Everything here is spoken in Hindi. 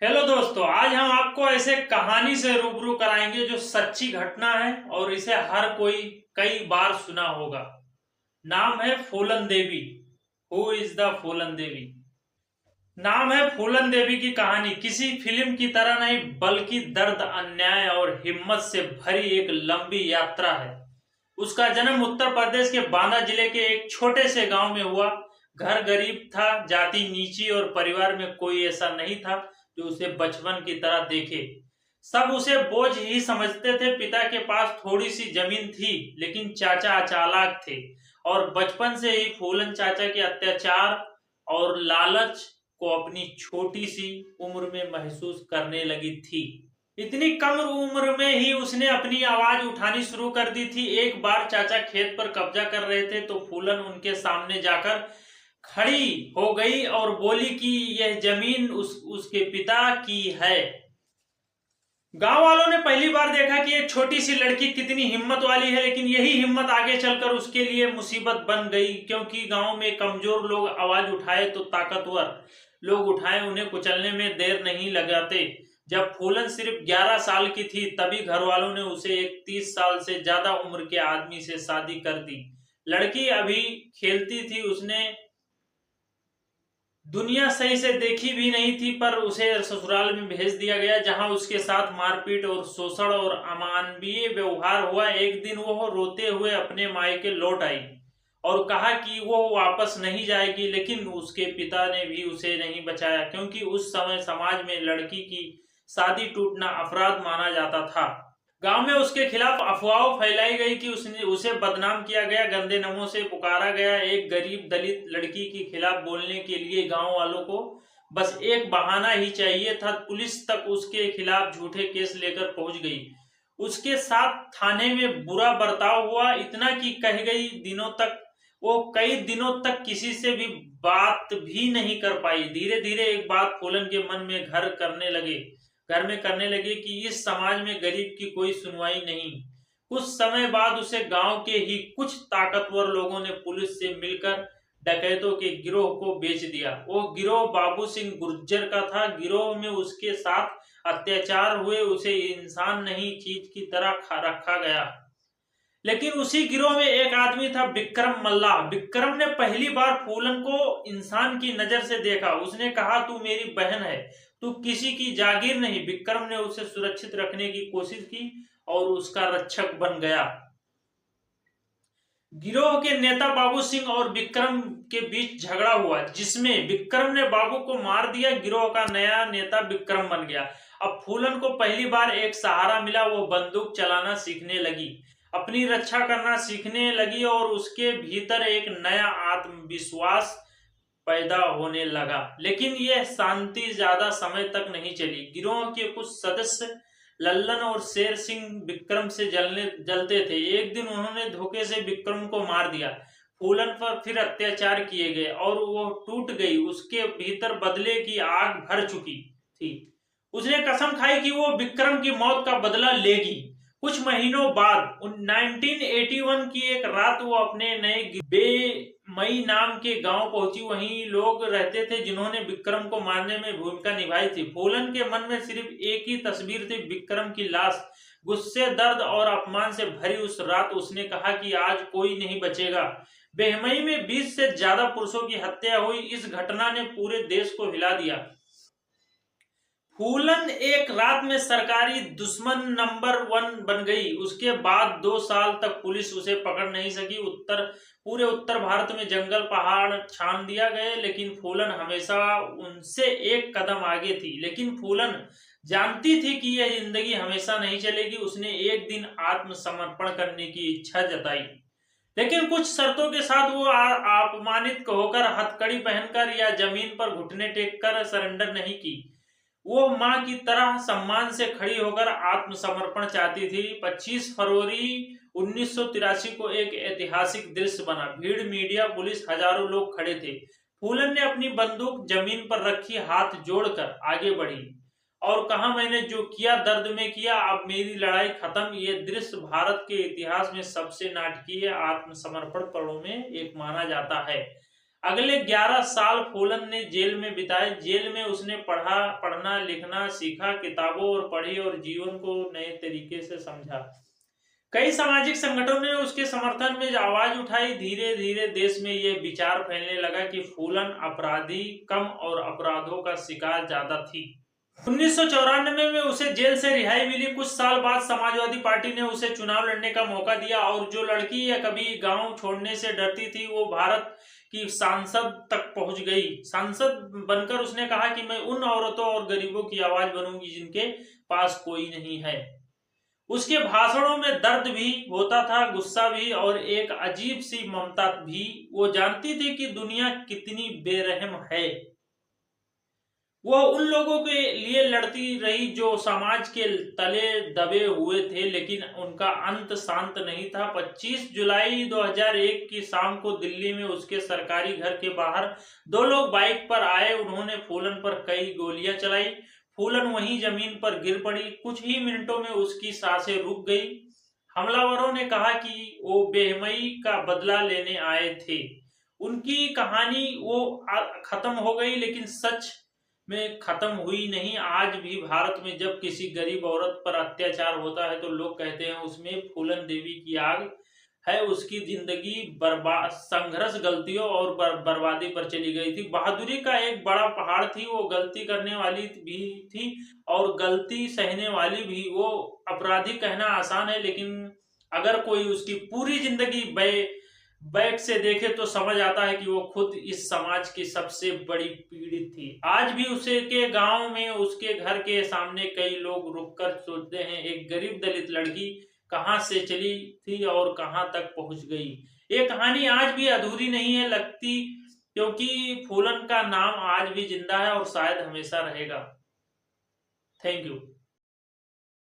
हेलो दोस्तों, आज हम आपको ऐसे कहानी से रूबरू कराएंगे जो सच्ची घटना है और इसे हर कोई कई बार सुना होगा। नाम है फूलन देवी। हु इज द फूलन देवी? नाम है फूलन देवी की कहानी किसी फिल्म की तरह नहीं, बल्कि दर्द, अन्याय और हिम्मत से भरी एक लंबी यात्रा है। उसका जन्म उत्तर प्रदेश के बांदा जिले के एक छोटे से गांव में हुआ। घर गरीब था, जाति नीची और परिवार में कोई ऐसा नहीं था जो उसे बचपन की तरह देखे। सब उसे बोझ ही समझते थे। पिता के पास थोड़ी सी जमीन थी, लेकिन चाचा चालाक थे और बचपन से ही फूलन चाचा के अत्याचार और लालच को अपनी छोटी सी उम्र में महसूस करने लगी थी। इतनी कम उम्र में ही उसने अपनी आवाज उठानी शुरू कर दी थी। एक बार चाचा खेत पर कब्जा कर रहे थे तो फूलन उनके सामने जाकर खड़ी हो गई और बोली कि यह जमीन उसके पिता की है। गांव वालों ने पहली बार देखा कि एक छोटी सी लड़की कितनी हिम्मत वाली है, लेकिन यही हिम्मत आगे चलकर उसके लिए मुसीबत बन गई, क्योंकि गांव में कमजोर लोग आवाज उठाए तो ताकतवर लोग उठाए उन्हें कुचलने में देर नहीं लगाते। जब फूलन सिर्फ 11 साल की थी, तभी घर वालों ने उसे एक 30 साल से ज्यादा उम्र के आदमी से शादी कर दी। लड़की अभी खेलती थी, उसने दुनिया सही से देखी भी नहीं थी, पर उसे ससुराल में भेज दिया गया, जहां उसके साथ मारपीट और शोषण और अमानवीय व्यवहार हुआ। एक दिन वो रोते हुए अपने मायके लौट आई और कहा कि वो वापस नहीं जाएगी, लेकिन उसके पिता ने भी उसे नहीं बचाया, क्योंकि उस समय समाज में लड़की की शादी टूटना अपराध माना जाता था। गांव में उसके खिलाफ अफवाह फैलाई गई कि उसे बदनाम किया गया, गंदे नामों से पुकारा गया। एक गरीब दलित लड़की के खिलाफ बोलने के लिए गांव वालों को बस एक बहाना ही चाहिए था। पुलिस तक उसके खिलाफ झूठे केस लेकर पहुंच गई। उसके साथ थाने में बुरा बर्ताव हुआ, इतना कि वो कई दिनों तक किसी से भी बात भी नहीं कर पाई। धीरे धीरे एक बात फूलन के मन में घर में करने लगे कि इस समाज में गरीब की कोई सुनवाई नहीं। कुछ समय बाद उसे गांव के ही कुछ ताकतवर लोगों ने पुलिस से मिलकर डकैतों के गिरोह को बेच दिया। वो गिरोह बाबू सिंह गुर्जर का था। गिरोह में उसके साथ अत्याचार हुए, उसे इंसान नहीं चीज की तरह रखा गया। लेकिन उसी गिरोह में एक आदमी था, विक्रम मल्लाह। विक्रम ने पहली बार फूलन को इंसान की नजर से देखा। उसने कहा, तू मेरी बहन है, तू किसी की जागीर नहीं। विक्रम ने उसे सुरक्षित रखने की कोशिश की और उसका रक्षक बन गया। गिरोह के नेता बाबू सिंह और विक्रम के बीच झगड़ा हुआ, जिसमें विक्रम ने बाबू को मार दिया। गिरोह का नया नेता विक्रम बन गया। अब फूलन को पहली बार एक सहारा मिला। वो बंदूक चलाना सीखने लगी, अपनी रक्षा करना सीखने लगी और उसके भीतर एक नया आत्मविश्वास पैदा होने लगा। लेकिन यह शांति ज्यादा समय तक नहीं चली। गिरोह के कुछ सदस्य लल्लन और शेर सिंह विक्रम से जलते थे। एक दिन उन्होंने धोखे से विक्रम को मार दिया। फूलन पर फिर अत्याचार किए गए और वो टूट गई। उसके भीतर बदले की आग भर चुकी थी। उसने कसम खाई कि वो विक्रम की मौत का बदला लेगी। कुछ महीनों बाद 1981 की एक रात वो अपने नए बेमई नाम के गांव पहुंची। वहीं लोग रहते थे जिन्होंने विक्रम को मारने में भूमिका निभाई थी। फूलन के मन में सिर्फ एक ही तस्वीर थी, विक्रम की लाश। गुस्से, दर्द और अपमान से भरी उस रात उसने कहा कि आज कोई नहीं बचेगा। बेमई में 20 से ज्यादा पुरुषों की हत्या हुई। इस घटना ने पूरे देश को हिला दिया। फूलन एक रात में सरकारी दुश्मन नंबर 1 बन गई। उसके बाद 2 साल तक पुलिस उसे पकड़ नहीं सकी। पूरे उत्तर भारत में जंगल पहाड़ छान दिया गए, लेकिन फूलन हमेशा उनसे एक कदम आगे थी। लेकिन फूलन जानती थी कि यह जिंदगी हमेशा नहीं चलेगी। उसने एक दिन आत्मसमर्पण करने की इच्छा जताई, लेकिन कुछ शर्तों के साथ। वो अपमानित होकर, हथकड़ी पहनकर या जमीन पर घुटने टेक कर सरेंडर नहीं की। वो मां की तरह सम्मान से खड़ी होकर आत्मसमर्पण चाहती थी। 25 फरवरी 1983 को एक ऐतिहासिक दृश्य बना। भीड़, मीडिया, पुलिस, हजारों लोग खड़े थे। फूलन ने अपनी बंदूक जमीन पर रखी, हाथ जोड़कर आगे बढ़ी और कहा, मैंने जो किया दर्द में किया, अब मेरी लड़ाई खत्म। ये दृश्य भारत के इतिहास में सबसे नाटकीय आत्मसमर्पण पर्वों में एक माना जाता है। अगले 11 साल फूलन ने जेल में बिताए। जेल में उसने पढ़ना लिखना सीखा, किताबों और पढ़ी और जीवन को नए तरीके से समझा। कई सामाजिक संगठनों ने उसके समर्थन में आवाज उठाई। धीरे धीरे देश में यह विचार फैलने लगा कि फूलन अपराधी कम और अपराधों का शिकार ज्यादा थी। 1994 में उसे जेल से रिहाई मिली। कुछ साल बाद समाजवादी पार्टी ने उसे चुनाव लड़ने का मौका दिया और जो लड़की या कभी गांव छोड़ने से डरती थी वो भारत की सांसद तक पहुंच गई। सांसद बनकर उसने कहा कि मैं उन औरतों और गरीबों की आवाज बनूंगी जिनके पास कोई नहीं है। उसके भाषणों में दर्द भी होता था, गुस्सा भी और एक अजीब सी ममता भी। वो जानती थी कि दुनिया कितनी बेरहम है। वह उन लोगों के लिए लड़ती रही जो समाज के तले दबे हुए थे, लेकिन उनका अंत शांत नहीं था। 25 जुलाई 2001 की शाम को दिल्ली में उसके सरकारी घर के बाहर दो लोग बाइक पर आए। उन्होंने फूलन पर कई गोलियां चलाई। फूलन वहीं जमीन पर गिर पड़ी। कुछ ही मिनटों में उसकी सांसें रुक गई। हमलावरों ने कहा कि वो बेहमई का बदला लेने आए थे। उनकी कहानी वो खत्म हो गई, लेकिन सच में खत्म हुई नहीं। आज भी भारत में जब किसी गरीब औरत पर अत्याचार होता है तो लोग कहते हैं उसमें फूलन देवी की आग है। उसकी जिंदगी बर्बाद, संघर्ष, गलतियों और बर्बादी पर चली गई थी। बहादुरी का एक बड़ा पहाड़ थी। वो गलती करने वाली भी थी और गलती सहने वाली भी। वो अपराधी कहना आसान है, लेकिन अगर कोई उसकी पूरी जिंदगी बैक से देखे तो समझ आता है कि वो खुद इस समाज की सबसे बड़ी पीड़ित थी। आज भी उसे के गांव में उसके घर के सामने कई लोग रुककर सोचते हैं एक गरीब दलित लड़की कहां से चली थी और कहां तक पहुंच गई। ये कहानी आज भी अधूरी नहीं है लगती, क्योंकि फूलन का नाम आज भी जिंदा है और शायद हमेशा रहेगा। Thank you.